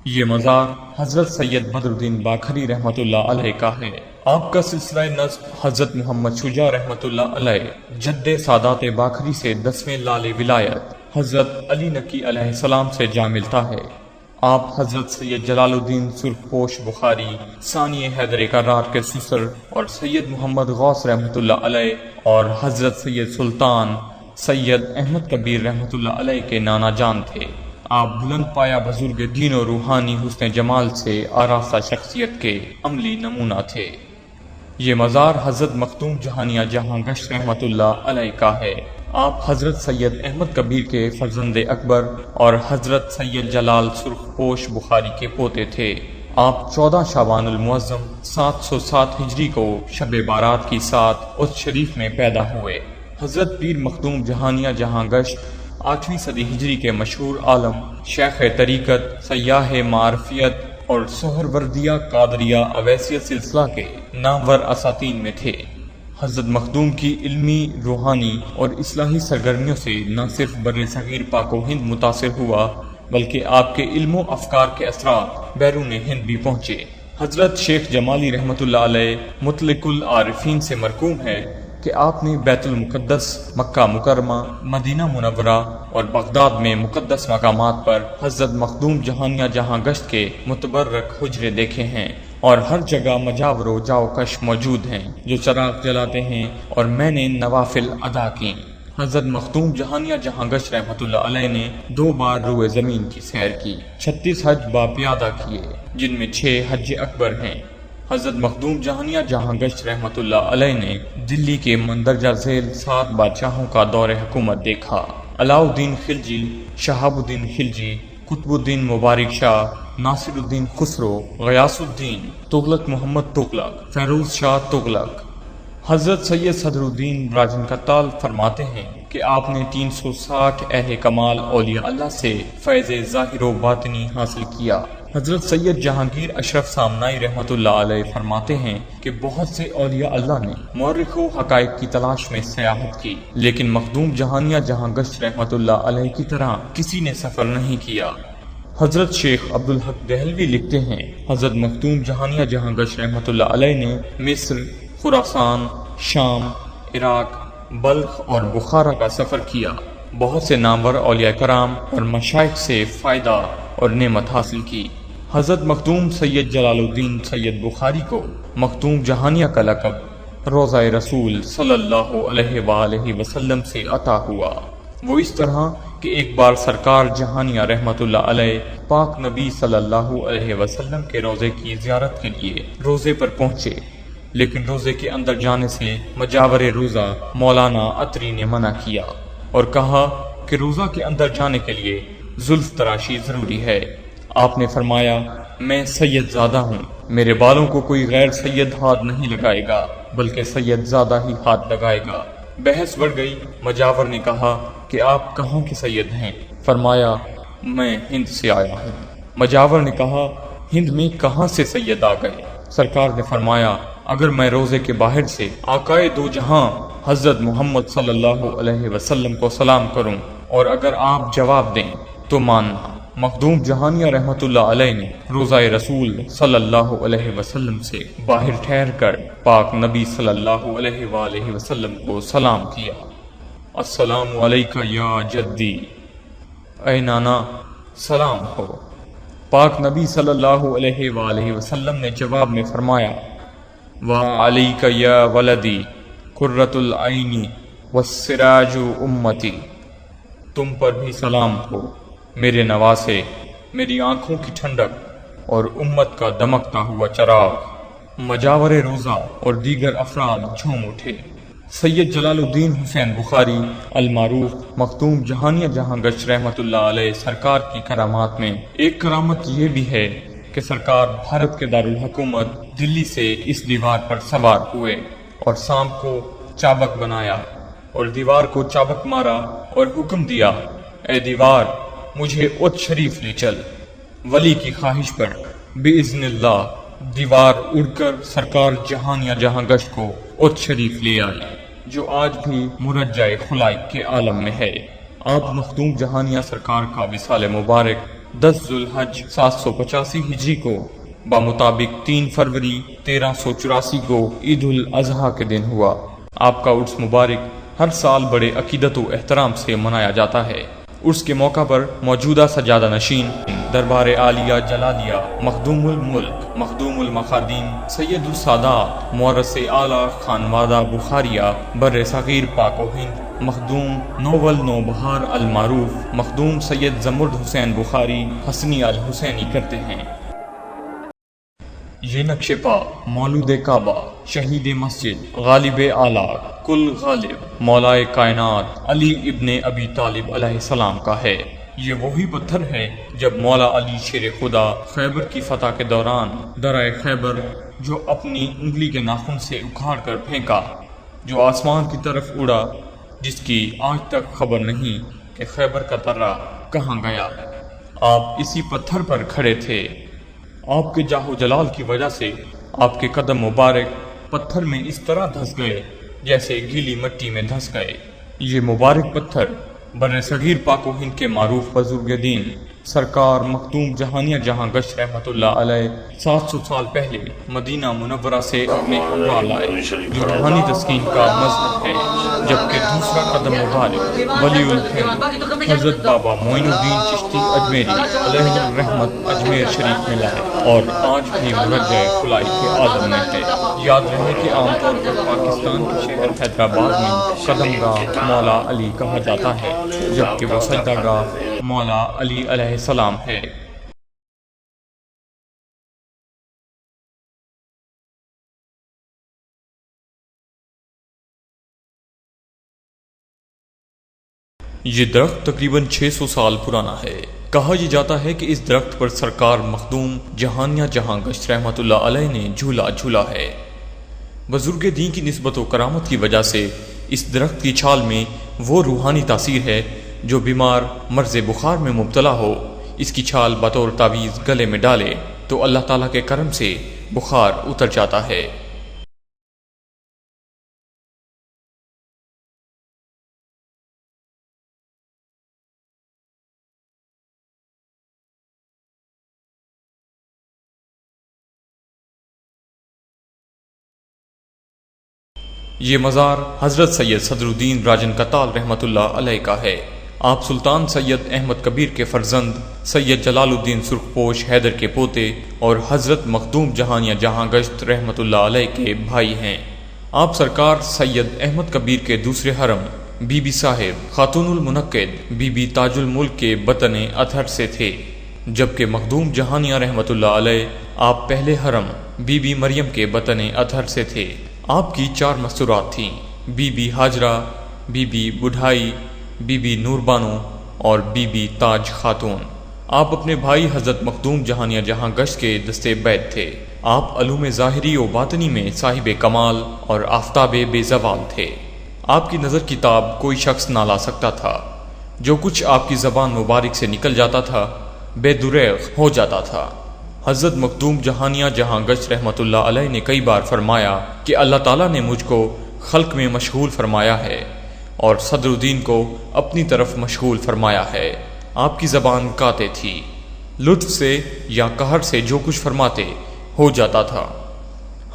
یہ مزار حضرت سید بدر الدین باکھری رحمۃ اللہ علیہ کا ہے۔ آپ کا سلسلہ نسب حضرت محمد شجاع رحمۃ اللہ علیہ جد سادات باکھری سے 10ویں لال ولایت حضرت علی نقی علیہ السلام سے جا ملتا ہے۔ آپ حضرت سید جلال الدین سرخ پوش بخاری ثانی حیدر کرار کے سسر اور سید محمد غوث رحمۃ اللہ علیہ اور حضرت سید سلطان سید احمد کبیر رحمۃ اللہ علیہ کے نانا جان تھے۔ آپ بلند پایا بزرگ دین و روحانی حسن جمال سے آراستہ شخصیت کے عملی نمونہ تھے۔ یہ مزار حضرت مختوم جہانیہ جہاں گشت رحمۃ اللہ علیہ کا ہے۔ آپ حضرت سید احمد کبیر کے فرزند اکبر اور حضرت سید جلال سرخ پوش بخاری کے پوتے تھے۔ آپ 14 شعبان المعظم 707 ہجری کو شب بارات کی ساتھ اس شریف میں پیدا ہوئے۔ حضرت پیر مختوم جہانیہ جہاں گشت 8ویں صدی ہجری کے مشہور عالم، شیخ طریقت، سیاح معرفیت اور سہروردیہ قادریہ اویسیہ سلسلہ کے نامور اساتین میں تھے۔ حضرت مخدوم کی علمی، روحانی اور اصلاحی سرگرمیوں سے نہ صرف بر صغیر پاک و ہند متاثر ہوا بلکہ آپ کے علم و افکار کے اثرات بیرون ہند بھی پہنچے۔ حضرت شیخ جمالی رحمۃ اللہ علیہ مطلق العارفین سے مرقوم ہے کہ آپ نے بیت المقدس، مکہ مکرمہ، مدینہ منورہ اور بغداد میں مقدس مقامات پر حضرت مخدوم جہانیہ جہاں گشت کے متبرک حجرے دیکھے ہیں، اور ہر جگہ مجاور و جاوکش موجود ہیں جو چراغ جلاتے ہیں، اور میں نے نوافل ادا کی۔ حضرت مخدوم جہانیہ جہاں گشت رحمۃ اللہ علیہ نے 2 بار روئے زمین کی سیر کی، 36 حج باپیادہ کیے جن میں 6 حج اکبر ہیں۔ حضرت مخدوم جہانیہ جہاں گشت رحمۃ اللہ علیہ نے دلی کے مندرجہ ذیل 7 بادشاہوں کا دور حکومت دیکھا: علاؤ الدین خلجی، شہاب الدین خلجی، قطب الدین مبارک شاہ، ناصر الدین خسرو، غیاث الدین، تغلق محمد تغلق، فیروز شاہ تغلق۔ حضرت سید صدر الدین راجن کتال فرماتے ہیں کہ آپ نے 360 اہل کمال اولیاء اللہ سے فیض ظاہر و باطنی حاصل کیا۔ حضرت سید جہانگیر اشرف سامنائی رحمۃ اللہ علیہ فرماتے ہیں کہ بہت سے اولیاء اللہ نے مورخ و حقائق کی تلاش میں سیاحت کی، لیکن مخدوم جہانیہ جہاں گشت رحمۃ اللہ علیہ کی طرح کسی نے سفر نہیں کیا۔ حضرت شیخ عبدالحق دہلوی لکھتے ہیں، حضرت مخدوم جہانیہ جہاں گشت رحمۃ اللہ علیہ نے مصر، خراسان، شام، عراق، بلخ اور بخارا کا سفر کیا۔ بہت سے نامور اولیاء کرام اور مشائخ سے فائدہ اور نعمت حاصل کی۔ حضرت مخدوم سید جلال الدین سید بخاری کو مخدوم جہانیہ کا لقب روضہ رسول صلی اللہ علیہ وآلہ وسلم سے عطا ہوا۔ وہ اس طرح کہ ایک بار سرکار جہانیہ رحمۃ اللہ علیہ پاک نبی صلی اللہ علیہ وسلم کے روضے کی زیارت کے لیے روضے پر پہنچے، لیکن روضے کے اندر جانے سے مجاور روضہ مولانا عطری نے منع کیا اور کہا کہ روضہ کے اندر جانے کے لیے زلف تراشی ضروری ہے۔ آپ نے فرمایا، میں سید زادہ ہوں، میرے بالوں کو کوئی غیر سید ہاتھ نہیں لگائے گا بلکہ سید زادہ ہی ہاتھ لگائے گا۔ بحث بڑھ گئی۔ مجاور نے کہا کہ آپ کہاں کے سید ہیں؟ فرمایا، میں ہند سے آیا ہوں۔ مجاور نے کہا، ہند میں کہاں سے سید آ گئے؟ سرکار نے فرمایا، اگر میں روزے کے باہر سے آقائے دو جہاں حضرت محمد صلی اللہ علیہ وسلم کو سلام کروں اور اگر آپ جواب دیں تو ماننا۔ مخدوم جہانیہ رحمۃ اللہ علیہ نے روضہ رسول صلی اللہ علیہ وسلم سے باہر ٹھہر کر پاک نبی صلی اللہ علیہ وآلہ وسلم کو سلام کیا۔ السلام علیکہ یا جدی، اے نانا سلام ہو۔ پاک نبی صلی اللہ علیہ وآلہ وسلم نے جواب میں فرمایا، وعلیک یا ولدی قرۃ العین والسراج امتی، تم پر بھی سلام ہو میرے نواسے، میری آنکھوں کی ٹھنڈک اور امت کا دمکتا ہوا چراغ۔ مجاور روزہ اور دیگر افراد جھوم اٹھے۔ سید جلال الدین حسین بخاری المعروف مخدوم جہانیہ جہاں گشت رحمۃ اللہ علیہ سرکار کی کرامات میں ایک کرامت یہ بھی ہے کہ سرکار بھارت کے دارالحکومت دلی سے اس دیوار پر سوار ہوئے اور سام کو چابک بنایا اور دیوار کو چابک مارا اور حکم دیا، اے دیوار مجھے اُت شریف لے چل۔ ولی کی خواہش پر بِإِذْنِ اللہ دیوار اڑ کر سرکار جہانیہ جہاں گشت کو اُت شریف لے آئی، جو آج بھی مرجع خلائق کے عالم میں ہے۔ آپ مخدوم جہانیہ سرکار کا وصال مبارک 10 ذوالحج 785 ہجری کو بمطابق 3 فروری 1384 کو عید الاضحیٰ کے دن ہوا۔ آپ کا عرس مبارک ہر سال بڑے عقیدت و احترام سے منایا جاتا ہے۔ عرس کے موقع پر موجودہ سجادہ نشین دربار عالیہ جلالیہ مخدوم الملک مخدوم المخادیم سید السادات مورث اعلیٰ خانوادہ بخاریہ بر صغیر پاک و ہند مخدوم نوول نوبہار المعروف مخدوم سید زمرد حسین بخاری حسنی الحسینی کرتے ہیں۔ یہ نقش پا مولود کعبہ شہید مسجد غالب اعلیٰ کل غالب مولائے کائنات علی ابن ابی طالب علیہ السلام کا ہے۔ یہ وہی پتھر ہے جب مولا علی شیر خدا خیبر کی فتح کے دوران درہ خیبر جو اپنی انگلی کے ناخن سے اکھاڑ کر پھینکا، جو آسمان کی طرف اڑا، جس کی آج تک خبر نہیں کہ خیبر کا درہ کہاں گیا۔ آپ اسی پتھر پر کھڑے تھے۔ آپ کے جاہ و جلال کی وجہ سے آپ کے قدم مبارک پتھر میں اس طرح دھس گئے جیسے گیلی مٹی میں دھس گئے۔ یہ مبارک پتھر بر صغیر پاک و ہند کے معروف بزرگ دین سرکار مخدوم جہانیہ جہاں گشت رحمت اللہ علیہ 700 سال پہلے مدینہ منورہ سے اپنے ہمراہ لائے، جو روحانی تسکین کا مظہر ہے، جبکہ دوسرا قدم مبارک ولی الہند حضرت بابا معین الدین چشتی اجمیری علیہ الرحمت اجمیر شریف میں لائے اور آج بھی مرجع خلائی کے عالم میں ہے۔ یاد رہے کہ عام طور پر پاکستان کے شہر حیدرآباد میں قدم گاہ مولا علی کہا جاتا ہے، جبکہ وہ سجدہ گاہ مولا علی علیہ السلام ہے۔ یہ درخت تقریباً 600 سال پرانا ہے۔ کہا یہ جاتا ہے کہ اس درخت پر سرکار مخدوم جہانیہ جہاں گشت رحمت اللہ علیہ نے جھولا جھولا ہے۔ بزرگ دین کی نسبت و کرامت کی وجہ سے اس درخت کی چھال میں وہ روحانی تاثیر ہے جو بیمار مرض بخار میں مبتلا ہو، اس کی چھال بطور تعویذ گلے میں ڈالے تو اللہ تعالیٰ کے کرم سے بخار اتر جاتا ہے۔ یہ مزار حضرت سید صدر الدین راجن کتال رحمت اللہ علیہ کا ہے۔ آپ سلطان سید احمد کبیر کے فرزند سید جلال الدین سرخپوش حیدر کے پوتے اور حضرت مخدوم جہانیہ جہاں گشت رحمت اللہ علیہ کے بھائی ہیں۔ آپ سرکار سید احمد کبیر کے دوسرے حرم بی بی صاحب خاتون المنقد بی بی تاج الملک کے بطن اطہر سے تھے، جبکہ مخدوم جہانیہ رحمت اللہ علیہ آپ پہلے حرم بی بی مریم کے بطن اطہر سے تھے۔ آپ کی 4 مستورات تھیں، بی بی ہاجرہ، بی بی بڑھائی، بی بی نور بانو اور بی بی تاج خاتون۔ آپ اپنے بھائی حضرت مخدوم جہانیہ جہاں گشت کے دستے بیت تھے۔ آپ علوم ظاہری و باطنی میں صاحب کمال اور آفتاب بے زوال تھے۔ آپ کی نظر کی تاب کوئی شخص نہ لا سکتا تھا۔ جو کچھ آپ کی زبان مبارک سے نکل جاتا تھا بے دریغ ہو جاتا تھا۔ حضرت مخدوم جہانیہ جہاں گشت رحمت اللہ علیہ نے کئی بار فرمایا کہ اللہ تعالیٰ نے مجھ کو خلق میں مشغول فرمایا ہے اور صدر الدین کو اپنی طرف مشغول فرمایا ہے۔ آپ کی زبان کاتے تھی، لطف سے یا قہر سے جو کچھ فرماتے ہو جاتا تھا۔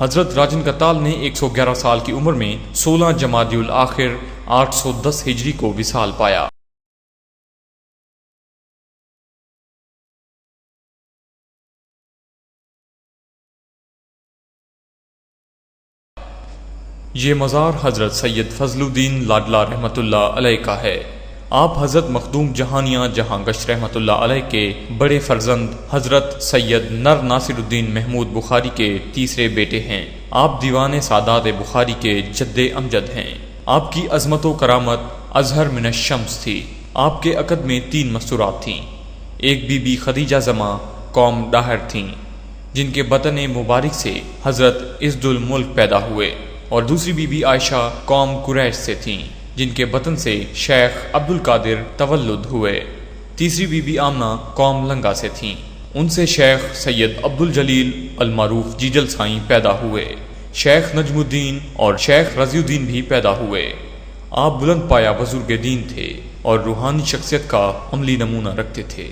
حضرت راجن کتال نے 111 سال کی عمر میں 16 جمادی الاخر 810 ہجری کو وصال پایا۔ یہ مزار حضرت سید فضل الدین لاڈلہ رحمت اللہ علیہ کا ہے۔ آپ حضرت مخدوم جہانیہ جہاں گشت رحمت اللہ علیہ کے بڑے فرزند حضرت سید نر ناصر الدین محمود بخاری کے تیسرے بیٹے ہیں۔ آپ دیوان سادات بخاری کے جد امجد ہیں۔ آپ کی عظمت و کرامت اظہر من الشمس تھی۔ آپ کے عقد میں 3 مستورات تھیں۔ ایک بی بی خدیجہ زماں قوم ڈاہر تھیں، جن کے بطن مبارک سے حضرت عزد الملک پیدا ہوئے، اور دوسری بی بی عائشہ قوم قریش سے تھیں، جن کے بطن سے شیخ عبد القادر تولد ہوئے۔ تیسری بی بی آمنہ قوم لنگا سے تھیں، ان سے شیخ سید عبد الجلیل المعروف جیجل سائیں پیدا ہوئے۔ شیخ نجم الدین اور شیخ رضی الدین بھی پیدا ہوئے۔ آپ بلند پایا بزرگ دین تھے اور روحانی شخصیت کا عملی نمونہ رکھتے تھے۔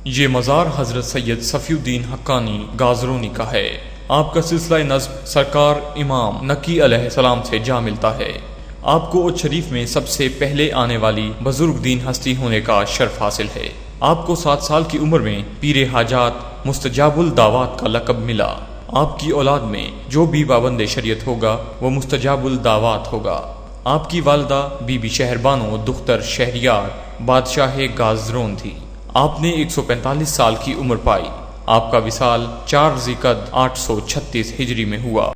یہ مزار حضرت سید صفی الدین حقانی گازرونی کا ہے۔ آپ کا سلسلہ نسب سرکار امام نقی علیہ السلام سے جا ملتا ہے۔ آپ کو اچ شریف میں سب سے پہلے آنے والی بزرگ دین ہستی ہونے کا شرف حاصل ہے۔ آپ کو 7 سال کی عمر میں پیر حاجات مستجاب الدعوات کا لقب ملا۔ آپ کی اولاد میں جو بھی پابند شریعت ہوگا وہ مستجاب الدعوات ہوگا۔ آپ کی والدہ بی بی شہربانو دختر شہریار بادشاہ گازرون تھی۔ آپ نے 145 سال کی عمر پائی۔ آپ کا وصال 4 ذی-القعدہ 836 ہجری میں ہوا۔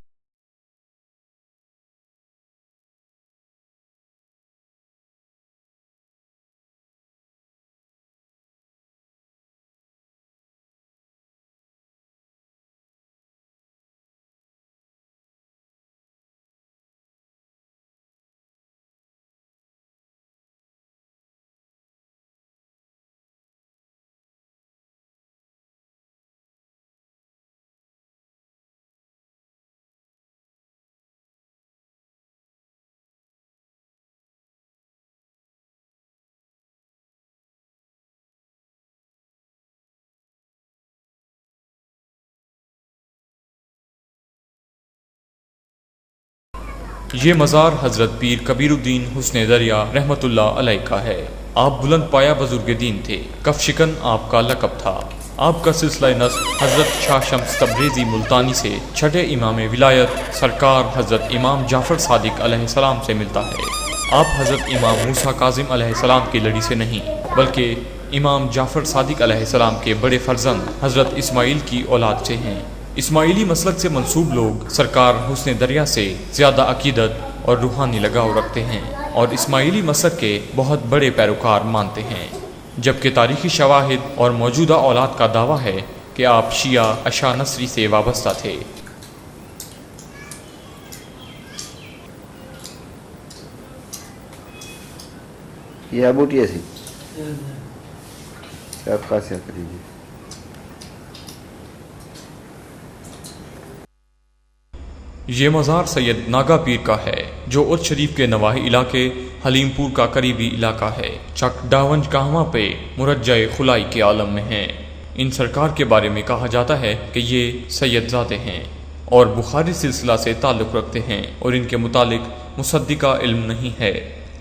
یہ مزار حضرت پیر کبیر الدین حسن دریا رحمۃ اللہ علیہ کا ہے۔ آپ بلند پایا بزرگ دین تھے۔ کف شکن آپ کا لقب تھا۔ آپ کا سلسلہ نسب حضرت شاہ شمس تبریزی ملتانی سے چھٹے امام ولایت سرکار حضرت امام جعفر صادق علیہ السلام سے ملتا ہے۔ آپ حضرت امام موسیٰ کاظم علیہ السلام کی لڑی سے نہیں بلکہ امام جعفر صادق علیہ السلام کے بڑے فرزند حضرت اسماعیل کی اولاد سے ہیں۔ اسماعیلی مسلک سے منسوب لوگ سرکار حسن دریا سے زیادہ عقیدت اور روحانی لگاؤ رکھتے ہیں اور اسماعیلی مسلک کے بہت بڑے پیروکار مانتے ہیں، جبکہ تاریخی شواہد اور موجودہ اولاد کا دعویٰ ہے کہ آپ شیعہ اشا نصری سے وابستہ تھے۔ یہ ابوٹی ایسی آپ خاصیت کریجیے۔ یہ مزار سید ناگا پیر کا ہے جو ارچ شریف کے نواحی علاقے حلیم پور کا قریبی علاقہ ہے۔ چک ڈاونج کہواں پہ مرجع خلائی کے عالم میں ہیں۔ ان سرکار کے بارے میں کہا جاتا ہے کہ یہ سید زادے ہیں اور بخاری سلسلہ سے تعلق رکھتے ہیں اور ان کے متعلق مصدقہ علم نہیں ہے۔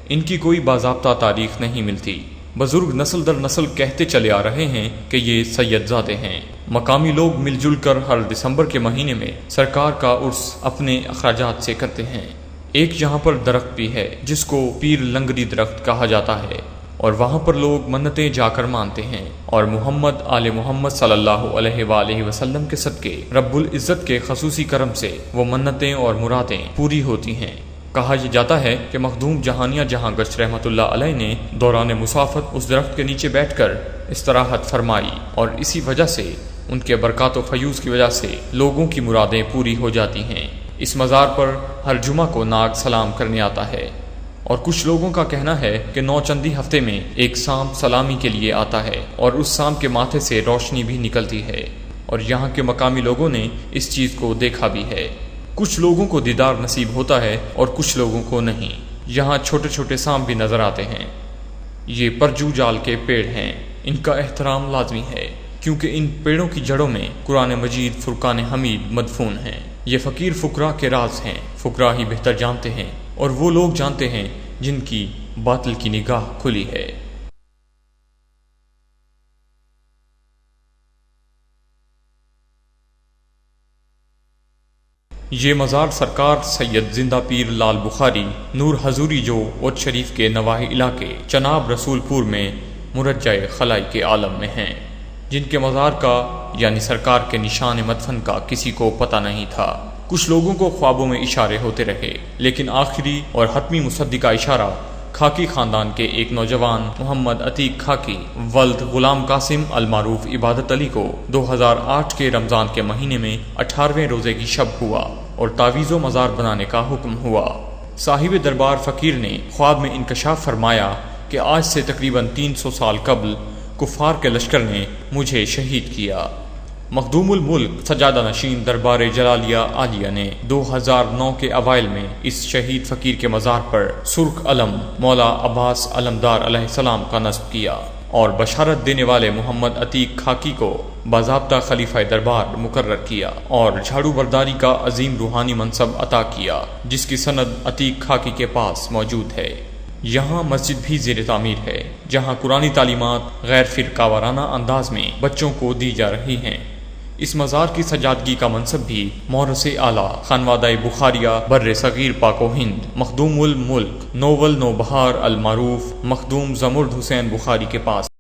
ان کی کوئی باضابطہ تاریخ نہیں ملتی۔ بزرگ نسل در نسل کہتے چلے آ رہے ہیں کہ یہ سید زادے ہیں۔ مقامی لوگ مل جل کر ہر دسمبر کے مہینے میں سرکار کا عرس اپنے اخراجات سے کرتے ہیں۔ ایک یہاں پر درخت بھی ہے جس کو پیر لنگری درخت کہا جاتا ہے اور وہاں پر لوگ منتیں جا کر مانتے ہیں اور محمد آل محمد صلی اللہ علیہ وآلہ وسلم کے صدقے رب العزت کے خصوصی کرم سے وہ منتیں اور مرادیں پوری ہوتی ہیں۔ کہا یہ جاتا ہے کہ مخدوم جہانیہ جہاں گشت رحمۃ اللہ علیہ نے دوران مسافت اس درخت کے نیچے بیٹھ کر استراحت فرمائی اور اسی وجہ سے ان کے برکات و فیوز کی وجہ سے لوگوں کی مرادیں پوری ہو جاتی ہیں۔ اس مزار پر ہر جمعہ کو ناگ سلام کرنے آتا ہے اور کچھ لوگوں کا کہنا ہے کہ 9 چندی ہفتے میں ایک سانپ سلامی کے لیے آتا ہے اور اس سانپ کے ماتھے سے روشنی بھی نکلتی ہے اور یہاں کے مقامی لوگوں نے اس چیز کو دیکھا بھی ہے۔ کچھ لوگوں کو دیدار نصیب ہوتا ہے اور کچھ لوگوں کو نہیں۔ یہاں چھوٹے چھوٹے سانپ بھی نظر آتے ہیں۔ یہ پرجو جال کے پیڑ ہیں۔ ان کا احترام لازمی ہے کیونکہ ان پیڑوں کی جڑوں میں قرآن مجید فرقان حمید مدفون ہیں۔ یہ فقیر فقراء کے راز ہیں۔ فقراء ہی بہتر جانتے ہیں اور وہ لوگ جانتے ہیں جن کی باطل کی نگاہ کھلی ہے۔ یہ مزار سرکار سید زندہ پیر لال بخاری نور حضوری جو ارچ شریف کے نواحی علاقے چناب رسول پور میں مرجع خلائی کے عالم میں ہیں، جن کے مزار کا یعنی سرکار کے نشان مدفن کا کسی کو پتہ نہیں تھا۔ کچھ لوگوں کو خوابوں میں اشارے ہوتے رہے لیکن آخری اور حتمی مصدقہ اشارہ کھاکی خاندان کے ایک نوجوان محمد عتیق کھاکی ولد غلام قاسم المعروف عبادت علی کو 2008 کے رمضان کے مہینے میں 18ویں روزے کی شب ہوا اور تعویذ و مزار بنانے کا حکم ہوا۔ صاحب دربار فقیر نے خواب میں انکشاف فرمایا کہ آج سے تقریباً 300 سال قبل کفار کے لشکر نے مجھے شہید کیا۔ مخدوم الملک سجادہ نشین دربار جلالیہ عالیہ نے 2009 کے اوائل میں اس شہید فقیر کے مزار پر سرخ علم مولا عباس علمدار علیہ السلام کا نصب کیا۔ اور بشارت دینے والے محمد عتیق خاکی کو باضابطہ خلیفہ دربار مقرر کیا اور جھاڑو برداری کا عظیم روحانی منصب عطا کیا، جس کی سند عتیق خاکی کے پاس موجود ہے۔ یہاں مسجد بھی زیر تعمیر ہے، جہاں قرآنی تعلیمات غیر فرقہ وارانہ انداز میں بچوں کو دی جا رہی ہیں۔ اس مزار کی سجادگی کا منصب بھی مورث اعلیٰ خانوادہ بخاریہ بر صغیر پاک و ہند مخدوم الملک نوول نوبہار المعروف مخدوم زمرد حسین بخاری کے پاس